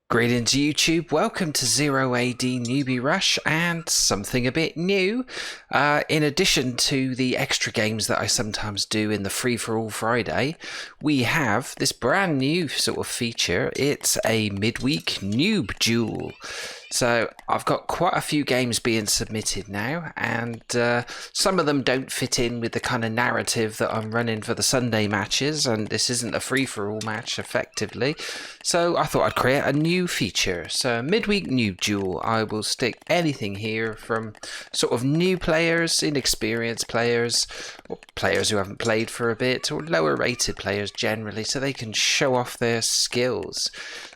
Greetings YouTube, welcome to 0AD Newbie Rush and something a bit new. In addition to the extra games that I sometimes do in the Free For All Friday, we have this brand new sort of feature. It's a Midweek Noob Duel. So I've got quite a few games being submitted now, and some of them don't fit in with the kind of narrative that I'm running for the Sunday matches, and this isn't a free-for-all match effectively. So I thought I'd create a new feature. So Midweek Noob Duel, I will stick anything here from sort of new players, inexperienced players, or players who haven't played for a bit, or lower rated players generally, so they can show off their skills.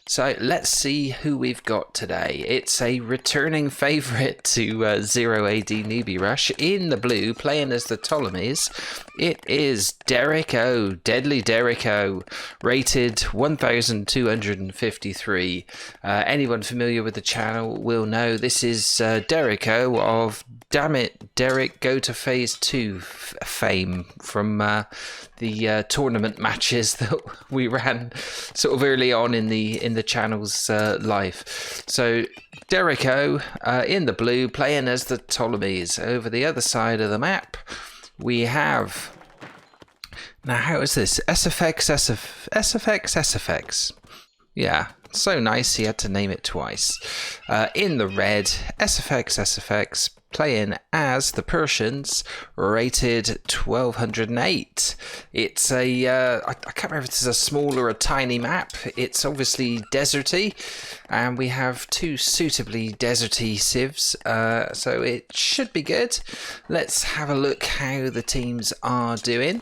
So let's see who we've got today. It's a returning favourite to 0AD Newbie Rush in the blue, playing as the Ptolemies. It is Derek O, Deadly Derek O, rated 1253. Anyone familiar with the channel will know this is Derek O of Damn It Derek Go to Phase 2 fame from the tournament matches that we ran sort of early on in the channel's life. So Derek O in the blue, playing as the Ptolemies. Over the other side of the map we have, now how is this, SFX. Yeah, so nice he had to name it twice. In the red, SFX, playing as the Persians, rated 1208. It's a, I can't remember if it's a small or a tiny map. It's obviously deserty, and we have two suitably deserty civs, so it should be good. Let's have a look how the teams are doing.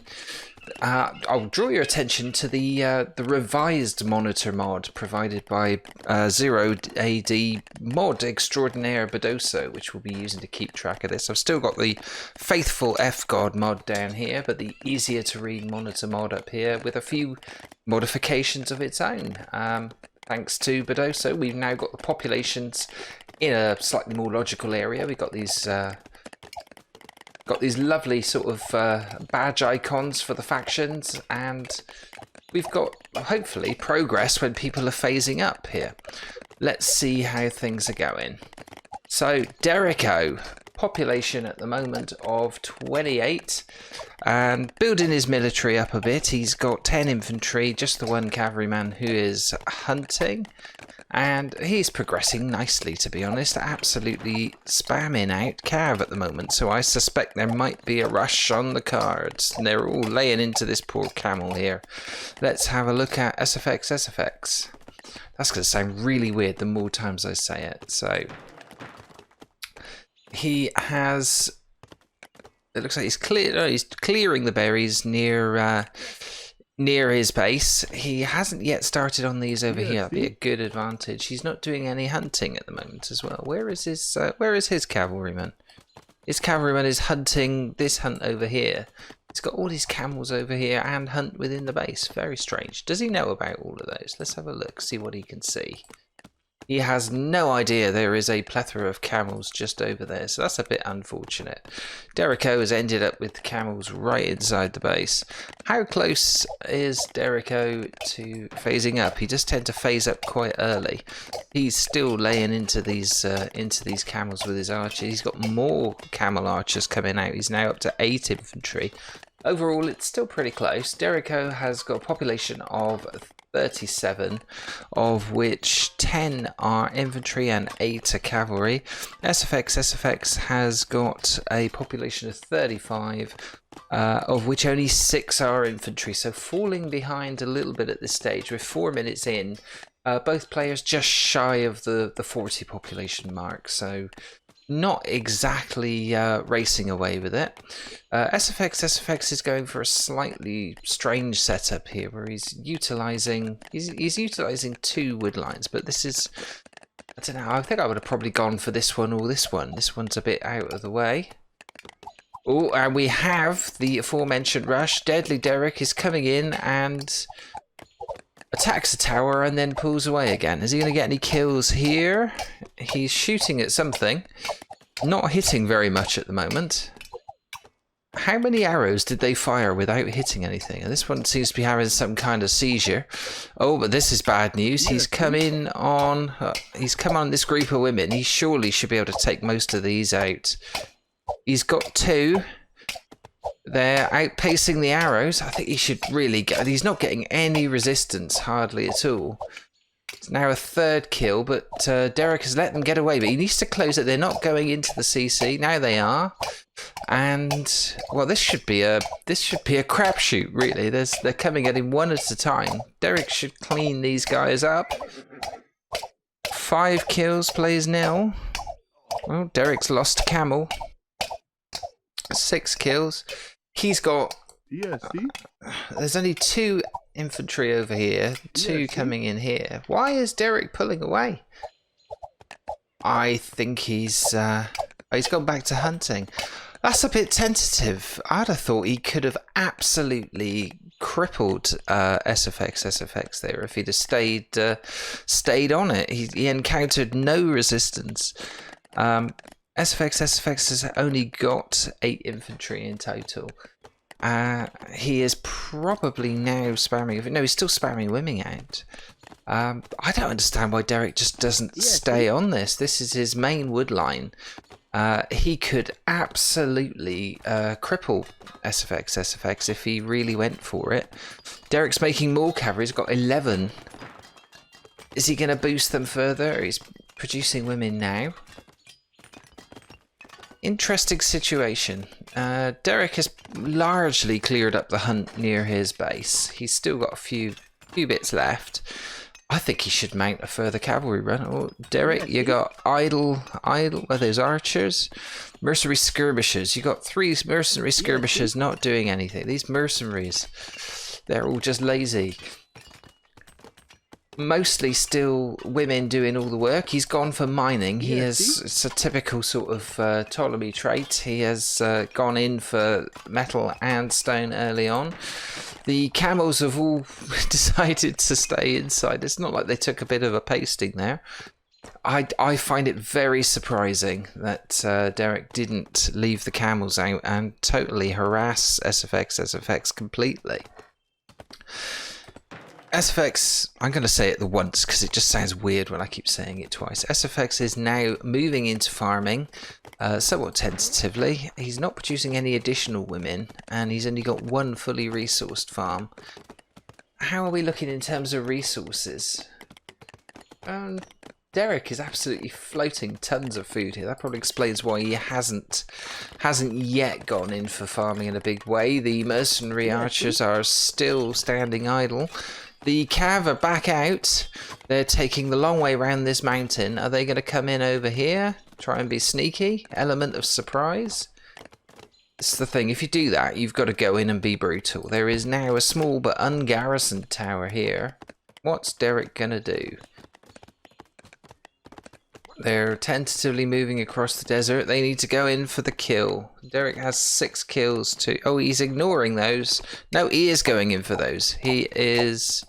I'll draw your attention to the revised monitor mod provided by 0AD mod extraordinaire Bedoso, which we'll be using to keep track of this. I've still got the faithful F-God mod down here, but the easier to read monitor mod up here with a few modifications of its own. Thanks to Bedoso, we've now got the populations in a slightly more logical area. We've got these lovely sort of badge icons for the factions, and we've got hopefully progress when people are phasing up here. Let's see how things are going. So Derek O, population at the moment of 28, and building his military up a bit. He's got 10 infantry, just the one cavalryman who is hunting. And he's progressing nicely, to be honest, absolutely spamming out cav at the moment. So I suspect there might be a rush on the cards. And they're all laying into this poor camel here. Let's have a look at SFX. That's going to sound really weird the more times I say it. So he has, it looks like he's clearing the berries near his base. He hasn't yet started on these over here. That'd be a good advantage. He's not doing any hunting at the moment as well. Where is his cavalryman? His cavalryman is hunting this hunt over here. He's got all his camels over here and hunt within the base. Very strange. Does he know about all of those? Let's have a look, see what he can see. He has no idea there is a plethora of camels just over there, so that's a bit unfortunate. Derek O has ended up with the camels right inside the base. How close is Derek O to phasing up? He does tend to phase up quite early. He's still laying into these camels with his archers. He's got more camel archers coming out. He's now up to 8 infantry. Overall, it's still pretty close. Derek O has got a population of 37, of which 10 are infantry and 8 are cavalry. SFX has got a population of 35, of which only 6 are infantry, so falling behind a little bit at this stage. We're 4 minutes in, both players just shy of the 40 population mark, so not exactly racing away with it. SFX is going for a slightly strange setup here, where he's utilizing 2 wood lines, but this is, I don't know, I think I would have probably gone for this one or this one. This one's a bit out of the way. Oh, and we have the aforementioned rush. Deadly Derek is coming in and attacks the tower and then pulls away again. Is he going to get any kills here? He's shooting at something. Not hitting very much at the moment. How many arrows did they fire without hitting anything? And this one seems to be having some kind of seizure. Oh, but this is bad news. He's come in on. He's come on this group of women. He surely should be able to take most of these out. He's got 2. They're outpacing the arrows. I think he should really get. He's not getting any resistance, hardly at all. It's now a 3rd kill, but Derek has let them get away. But he needs to close it. They're not going into the CC. Now they are. And well, this should be a crapshoot, really. They're coming at him one at a time. Derek should clean these guys up. 5 kills, plays nil. Well, Derek's lost a camel. 6 kills. He's got. There's only 2 infantry over here. 2 coming in here. Why is Derek pulling away? I think he's gone back to hunting. That's a bit tentative. I'd have thought he could have absolutely crippled SFX there if he'd have stayed on it. He encountered no resistance. SFX has only got 8 infantry in total. He is probably now spamming. No, he's still spamming women out. I don't understand why Derek just doesn't stay on this. This is his main wood line. He could absolutely cripple SFX if he really went for it. Derek's making more cavalry. He's got 11. Is he going to boost them further? He's producing women now. Interesting situation. Derek has largely cleared up the hunt near his base. He's still got a few bits left. I think he should mount a further cavalry run. Oh, Derek, you got idle. Are those archers? Mercenary skirmishers. You got 3 mercenary skirmishers not doing anything. These mercenaries, they're all just lazy. Mostly still women doing all the work. He's gone for mining. It's a typical sort of Ptolemy trait. He has gone in for metal and stone early on. The camels have all decided to stay inside. It's not like they took a bit of a pasting there. I find it very surprising that Derek didn't leave the camels out and totally harass SFX completely. SFX, I'm going to say it the once because it just sounds weird when I keep saying it twice. SFX is now moving into farming somewhat tentatively. He's not producing any additional women and he's only got 1 fully resourced farm. How are we looking in terms of resources? Derek is absolutely floating tons of food here. That probably explains why he hasn't yet gone in for farming in a big way. The mercenary archers are still standing idle. The cav are back out. They're taking the long way around this mountain. Are they going to come in over here? Try and be sneaky? Element of surprise? It's the thing. If you do that, you've got to go in and be brutal. There is now a small but ungarrisoned tower here. What's Derek going to do? They're tentatively moving across the desert. They need to go in for the kill. Derek has 6 kills too. Oh, he's ignoring those. No, he is going in for those. He is...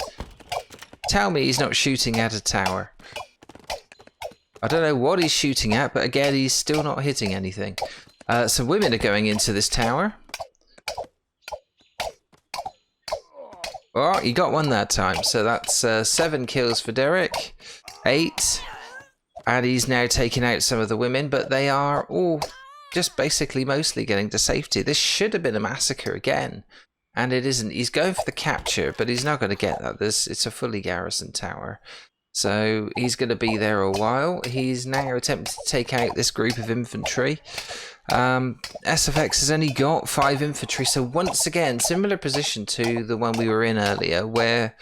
Tell me he's not shooting at a tower. I don't know what he's shooting at, but again, he's still not hitting anything. Some women are going into this tower. Oh, he got 1 that time. So that's 7 kills for Derek. 8. And he's now taking out some of the women, but they are all just basically mostly getting to safety. This should have been a massacre again, and it isn't. He's going for the capture, but he's not going to get that. It's a fully garrisoned tower. So he's going to be there a while. He's now attempting to take out this group of infantry. SFX has only got 5 infantry, so once again, similar position to the one we were in earlier, where...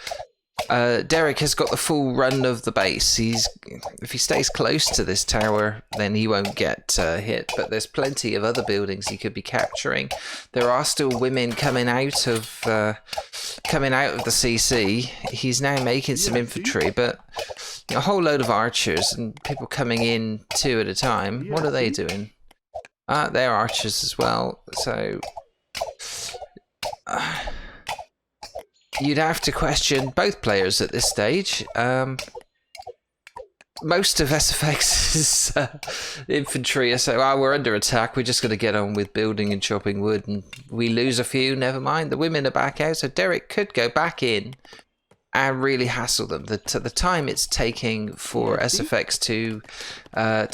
Derek has got the full run of the base. If he stays close to this tower, then he won't get hit. But there's plenty of other buildings he could be capturing. There are still women coming out of the CC. He's now making some infantry, but a whole load of archers and people coming in 2 at a time. What are they doing? They're archers as well. So. You'd have to question both players at this stage. most of SFX's infantry are saying, "Oh, we're under attack. We're just going to get on with building and chopping wood, and we lose a few. Never mind. The women are back out, so Derek could go back in and really hassle them. The time it's taking for SFX to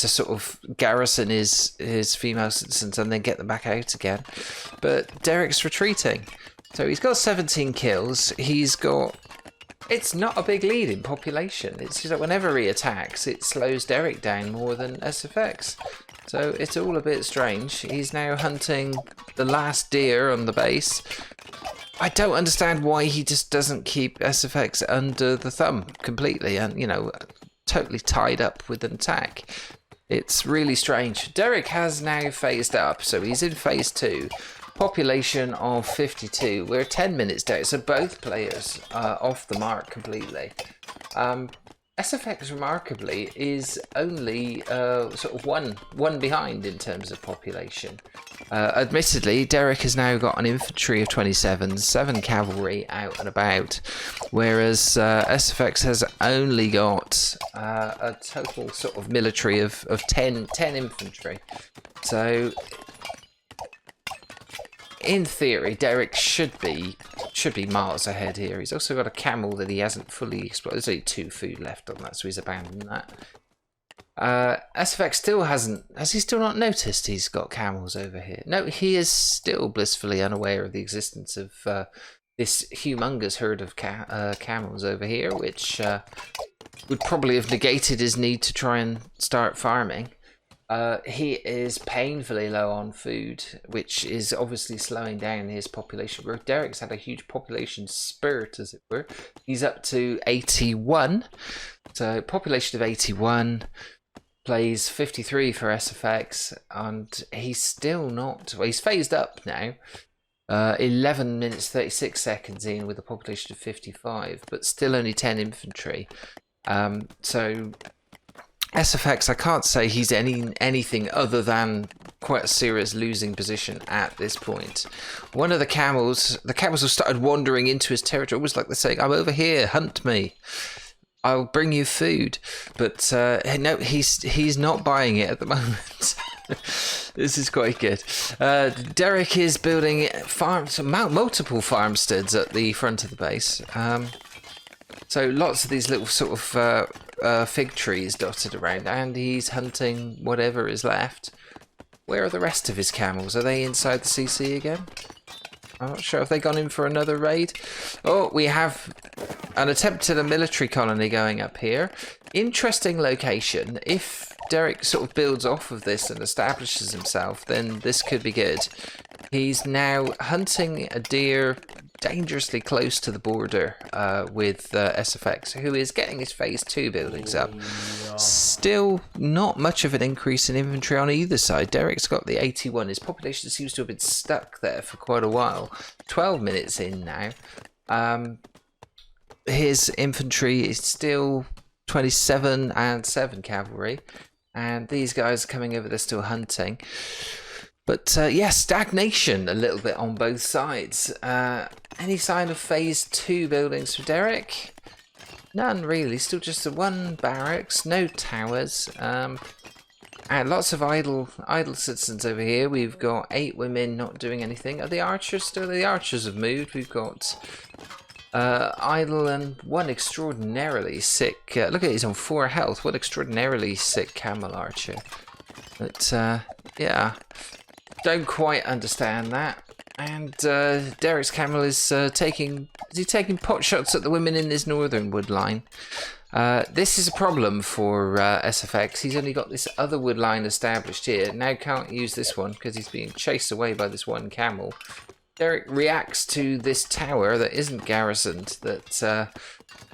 sort of garrison his female citizens and then get them back out again. But Derek's retreating, so he's got 17 kills. He's got. It's not a big lead in population. It's just that whenever he attacks, it slows Derek down more than SFX. So it's all a bit strange. He's now hunting the last deer on the base. I don't understand why he just doesn't keep SFX under the thumb completely and, you know, totally tied up with an attack. It's really strange. Derek has now phased up, so he's in phase 2. Population of 52. We're 10 minutes down, so both players are off the mark completely. SFX, remarkably, is only sort of one behind in terms of population. Admittedly, Derek has now got an infantry of 27, 7 cavalry out and about, whereas SFX has only got a total sort of military of 10 infantry. So, in theory, Derek should be miles ahead here. He's also got a camel that he hasn't fully explored. There's only 2 food left on that, so he's abandoned that. SFX still hasn't. Has he still not noticed he's got camels over here? No, he is still blissfully unaware of the existence of this humongous herd of camels over here, which would probably have negated his need to try and start farming. He is painfully low on food, which is obviously slowing down his population growth. Derek's had a huge population spurt, as it were. He's up to 81. So population of 81, plays 53 for SFX, and he's still not... Well, he's phased up now. 11 minutes 36 seconds in with a population of 55, but still only 10 infantry. So... SFX, I can't say he's anything other than quite a serious losing position at this point. One of the camels have started wandering into his territory, almost like they're saying, "I'm over here, hunt me. I'll bring you food." But no, he's not buying it at the moment. This is quite good. Derek is building multiple farmsteads at the front of the base. So lots of these little sort of fig trees dotted around, and he's hunting whatever is left. Where are the rest of his camels? Are they inside the CC again? I'm not sure if they've gone in for another raid. Oh, we have an attempt at a military colony going up here. Interesting location. If Derek sort of builds off of this and establishes himself, then this could be good. He's now hunting a deer dangerously close to the border with SFX, who is getting his phase 2 buildings up. Still not much of an increase in infantry on either side. Derek's got the 81. His population seems to have been stuck there for quite a while. 12 minutes in now. His infantry is still 27 and 7 cavalry. And these guys are coming over, they're still hunting. But yeah, stagnation a little bit on both sides. Any sign of phase 2 buildings for Derek? None really, still just the 1 barracks, no towers. And lots of idle citizens over here. We've got 8 women not doing anything. Are the archers still? The archers have moved. We've got idle and 1 extraordinarily sick. Look at it, he's on 4 health. What extraordinarily sick camel archer. But yeah, don't quite understand that. And Derek's camel is taking pot shots at the women in this northern wood line. This is a problem for SFX. He's only got this other wood line established here. Now can't use this one because he's being chased away by this 1 camel. Derek reacts to this tower that isn't garrisoned, that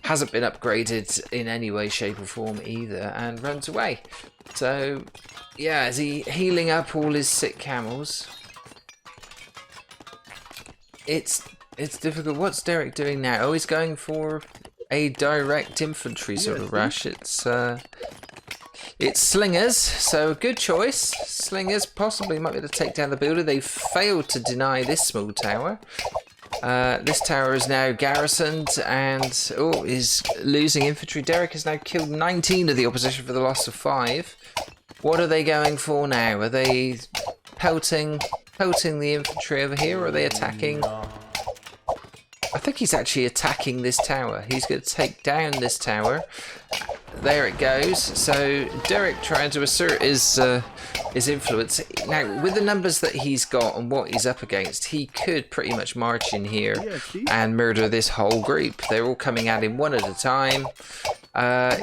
hasn't been upgraded in any way, shape or form either, and runs away. So, yeah, is he healing up all his sick camels? It's difficult. What's Derek doing now? Oh, he's going for a direct infantry sort of rush. It's slingers, so a good choice. Slingers possibly might be able to take down the builder. They failed to deny this small tower. This tower is now garrisoned and is losing infantry. Derek has now killed 19 of the opposition for the loss of 5. What are they going for now? Are they pelting the infantry over here, or are they attacking? I think he's actually attacking this tower. He's going to take down this tower. There it goes. So Derek trying to assert his influence. Now, with the numbers that he's got and what he's up against, he could pretty much march in here and murder this whole group. They're all coming at him one at a time.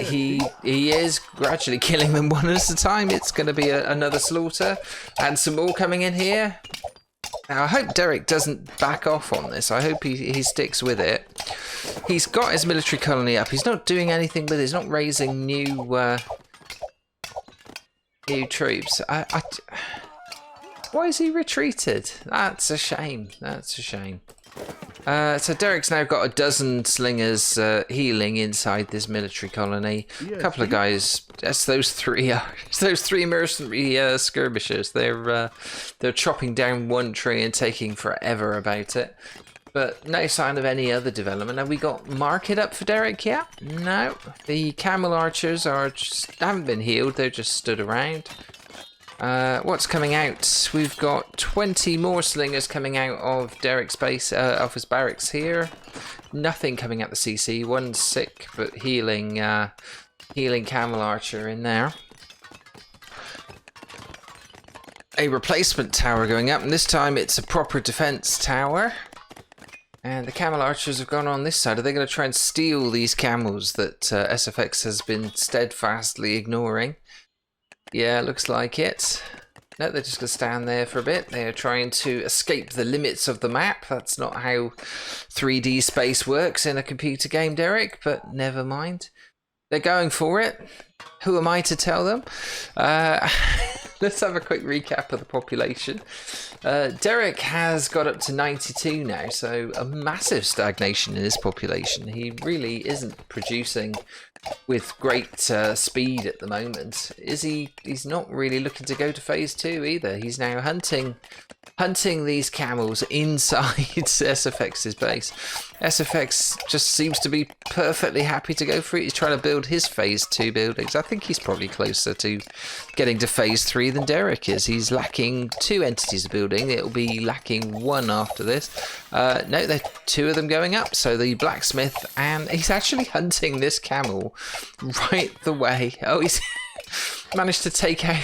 He is gradually killing them one at a time. It's going to be another slaughter, and some more coming in here. Now, I hope Derek doesn't back off on this. I hope he sticks with it. He's got his military colony up. He's not doing anything with it. He's not raising new troops. Why is he retreated? That's a shame. That's a shame. So Derek's now got a dozen slingers healing inside this military colony. A couple of guys. That's those three. Those 3 mercenary skirmishers. They're chopping down one tree and taking forever about it. But no sign of any other development. Have we got market up for Derek yet? No. The camel archers haven't been healed. They're just stood around. What's coming out? We've got 20 more slingers coming out of Derek's base, off his barracks here. Nothing coming out the CC. One sick but healing camel archer in there. A replacement tower going up, and this time it's a proper defense tower. And the camel archers have gone on this side. Are they going to try and steal these camels that SFX has been steadfastly ignoring? Yeah, looks like it. No, they're just going to stand there for a bit. They're trying to escape the limits of the map. That's not how 3D space works in a computer game, Derek, but never mind. They're going for it. Who am I to tell them? Let's have a quick recap of the population. Derek has got up to 92 now, so a massive stagnation in his population. He really isn't producing with great speed at the moment. He's not really looking to go to phase 2 either. He's now hunting these camels inside SFX's base. SFX just seems to be perfectly happy to go for it. He's trying to build his phase 2 buildings. I think he's probably closer to getting to phase 3 than Derek is. He's lacking 2 entities of building. It'll be lacking 1 after this. No, there are 2 of them going up. So the blacksmith, and he's actually hunting this camel right the way. Oh, he's managed to take out,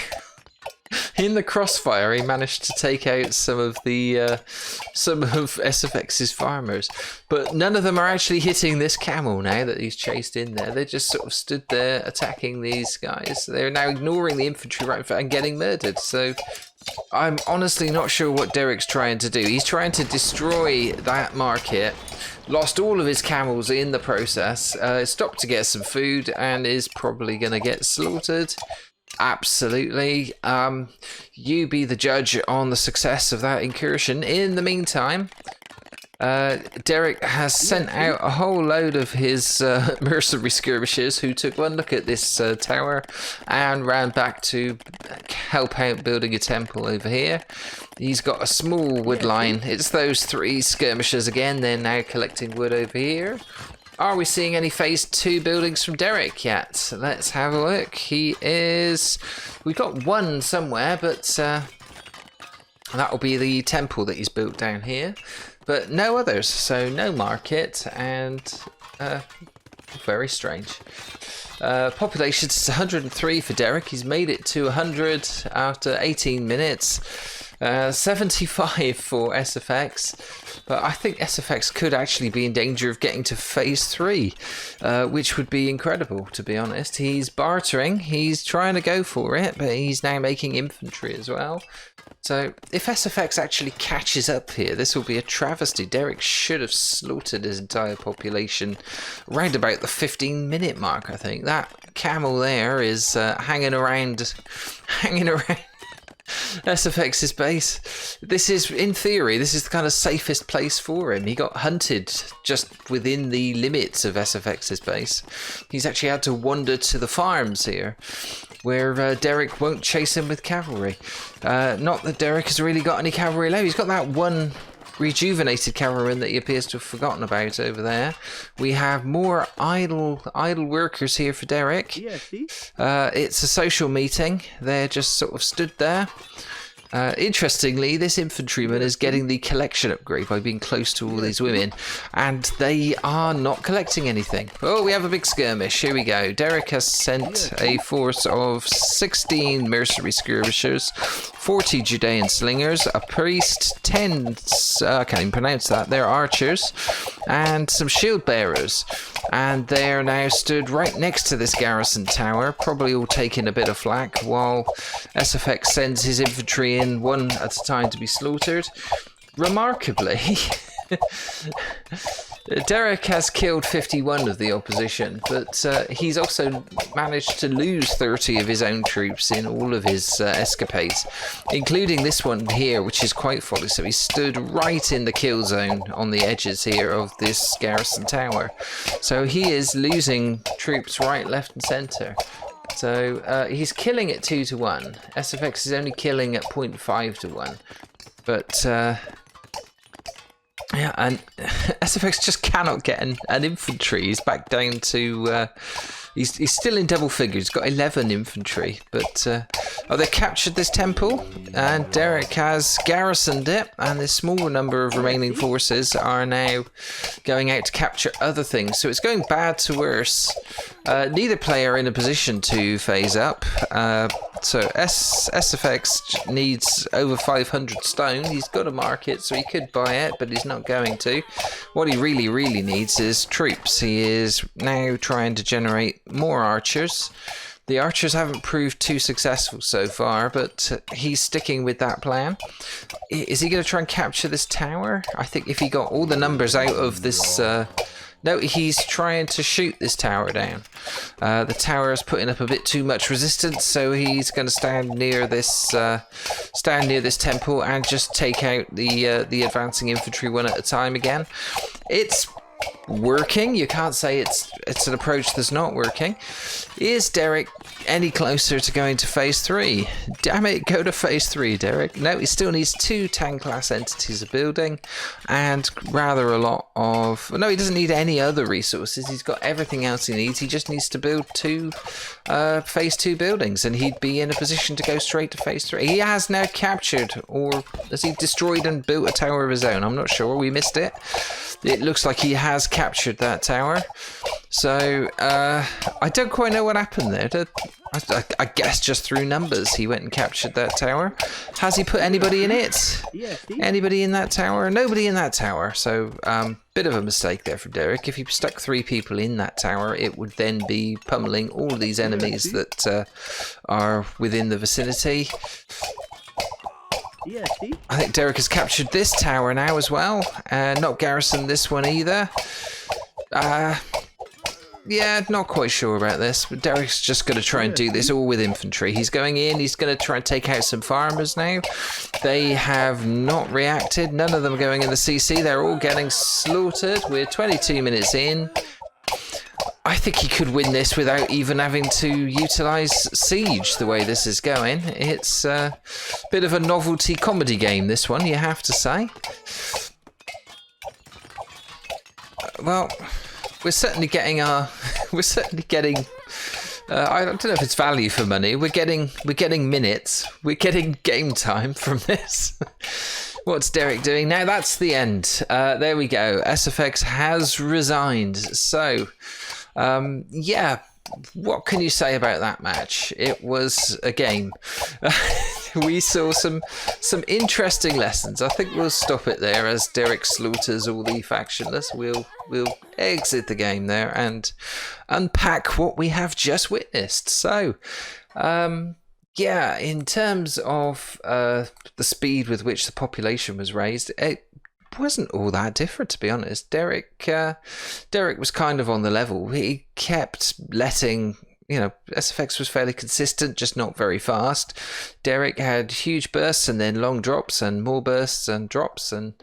in the crossfire, he managed to take out some of SFX's farmers, but none of them are actually hitting this camel now that he's chased in there. They just sort of stood there attacking these guys. They're now ignoring the infantry right in front and getting murdered. So I'm honestly not sure what Derek's trying to do. He's trying to destroy that market. Lost all of his camels in the process. Stopped to get some food and is probably going to get slaughtered. Absolutely. You be the judge on the success of that incursion. In the meantime, Derek has sent out a whole load of his mercenary skirmishers who took one look at this tower and ran back to help out building a temple over here. He's got a small wood line. It's those 3 skirmishers again. They're now collecting wood over here. Are we seeing any phase 2 buildings from Derek yet? Let's have a look. We've got 1 somewhere, but that will be the temple that he's built down here. But no others, so no market, and very strange. Population is 103 for Derek. He's made it to 100 after 18 minutes. 75 for SFX, but I think SFX could actually be in danger of getting to phase 3, which would be incredible, to be honest. He's bartering, he's trying to go for it, but he's now making infantry as well. So if SFX actually catches up here, this will be a travesty. Derek should have slaughtered his entire population round about the 15-minute mark, I think. That camel there is hanging around SFX's base. This is, in theory, this is the kind of safest place for him. He got hunted just within the limits of SFX's base. He's actually had to wander to the farms here, where Derek won't chase him with cavalry. Not that Derek has really got any cavalry left. He's got that one rejuvenated cameraman that he appears to have forgotten about over there. We have more idle workers here for Derek. Yeah, see? It's a social meeting. They're just sort of stood there. Interestingly, this infantryman is getting the collection upgrade by being close to all these women, and they are not collecting anything. Oh, we have a big skirmish. Here we go. Derek has sent a force of 16 mercenary skirmishers, 40 Judean slingers, a priest, 10, I can't even pronounce that, they're archers, and some shield bearers. And they are now stood right next to this garrison tower, probably all taking a bit of flak, while SFX sends his infantry in one at a time to be slaughtered. Remarkably, Derek has killed 51 of the opposition, but he's also managed to lose 30 of his own troops in all of his escapades, including this one here, which is quite folly. So he stood right in the kill zone on the edges here of this garrison tower. So he is losing troops right, left and centre. So he's killing at 2 to 1. SFX is only killing at 0.5 to 1. But yeah, and SFX just cannot get an infantry. He's back down to he's still in double figures. He's got 11 infantry, but oh, they captured this temple, and Derek has garrisoned it, and this small number of remaining forces are now going out to capture other things. So it's going bad to worse. Neither player are in a position to phase up. So SFX needs over 500 stone. He's got a market, so he could buy it, but he's not going to. What he really needs is troops. He is now trying to generate more archers. The archers haven't proved too successful so far, but he's sticking with that plan. Is he going to try and capture this tower? I think if he got all the numbers out of this... No, he's trying to shoot this tower down. The tower is putting up a bit too much resistance, so he's going to stand near this temple and just take out the advancing infantry one at a time again. It's working. You can't say it's an approach that's not working. Is Derek any closer to going to phase 3? Damn it, go to phase 3, Derek. No, he still needs 2 tank class entities of building and rather a lot of... No, he doesn't need any other resources. He's got everything else he needs. He just needs to build 2 phase 2 buildings, and he'd be in a position to go straight to phase 3. He has now captured, or has he destroyed and built a tower of his own? I'm not sure. We missed it. It looks like he has captured that tower. So, I don't quite know what happened there. I guess just through numbers he went and captured that tower. Has he put anybody in it? Anybody in that tower? Nobody in that tower. So, bit of a mistake there for Derek. If he stuck 3 people in that tower, it would then be pummeling all these enemies that are within the vicinity. I think Derek has captured this tower now as well. Not garrisoned this one either. Yeah, not quite sure about this, but Derek's just going to try and do this all with infantry. He's going in, he's going to try and take out some farmers now. They have not reacted. None of them are going in the CC. They're all getting slaughtered. We're 22 minutes in. I think he could win this without even having to utilise siege the way this is going. It's a bit of a novelty comedy game, this one, you have to say. Well, we're certainly getting our... I don't know if it's value for money. We're getting minutes. We're getting game time from this. What's Derek doing now? That's the end. There we go. SFX has resigned. So... yeah, what can you say about that match? It was a game. We saw some interesting lessons. I think we'll stop it there as Derek slaughters all the factionless. We'll exit the game there and unpack what we have just witnessed. So, yeah, in terms of the speed with which the population was raised, it wasn't all that different, to be honest. Derek was kind of on the level. He kept letting, SFX was fairly consistent, just not very fast. Derek had huge bursts and then long drops and more bursts and drops, and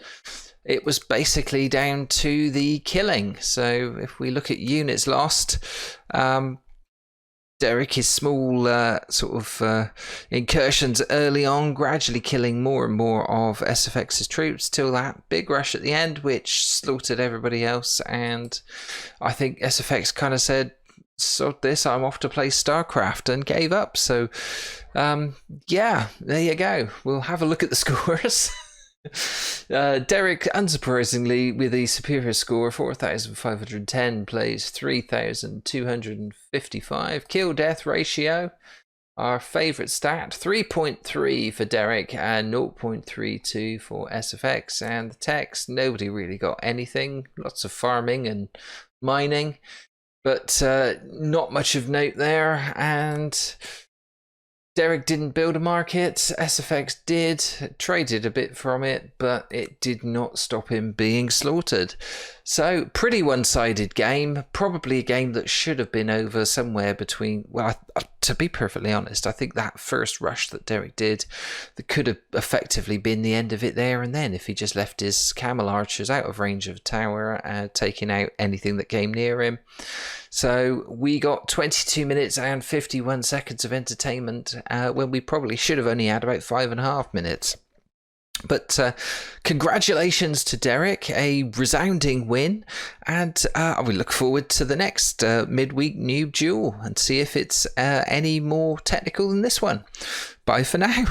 it was basically down to the killing. So if we look at units lost, Derek, his small incursions early on, gradually killing more and more of SFX's troops till that big rush at the end, which slaughtered everybody else. And I think SFX kind of said, sod this, I'm off to play StarCraft, and gave up. So, yeah, there you go. We'll have a look at the scores. Derek, unsurprisingly, with a superior score, 4,510, plays 3,255. Kill-death ratio, our favourite stat, 3.3 for Derek and 0.32 for SFX. And the text, nobody really got anything. Lots of farming and mining, but not much of note there. And Derek didn't build a market, SFX did, traded a bit from it, but it did not stop him being slaughtered. So, pretty one-sided game, probably a game that should have been over somewhere between, well, to be perfectly honest, I think that first rush that Derek did, that could have effectively been the end of it there and then, if he just left his camel archers out of range of the tower, taking out anything that came near him. So we got 22 minutes and 51 seconds of entertainment when we probably should have only had about 5.5 minutes. But congratulations to Derek, a resounding win, and we look forward to the next Midweek Noob Duel and see if it's any more technical than this one. Bye for now.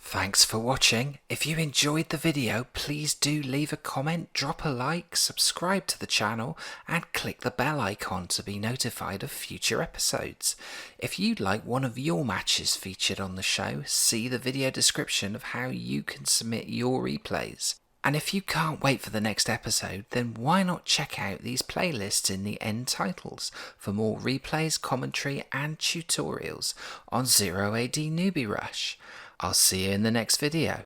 Thanks for watching. If you enjoyed the video, please do leave a comment, drop a like, subscribe to the channel, and click the bell icon to be notified of future episodes. If you'd like one of your matches featured on the show, see the video description of how you can submit your replays. And if you can't wait for the next episode, then why not check out these playlists in the end titles for more replays, commentary, and tutorials on 0 AD Newbie Rush. I'll see you in the next video.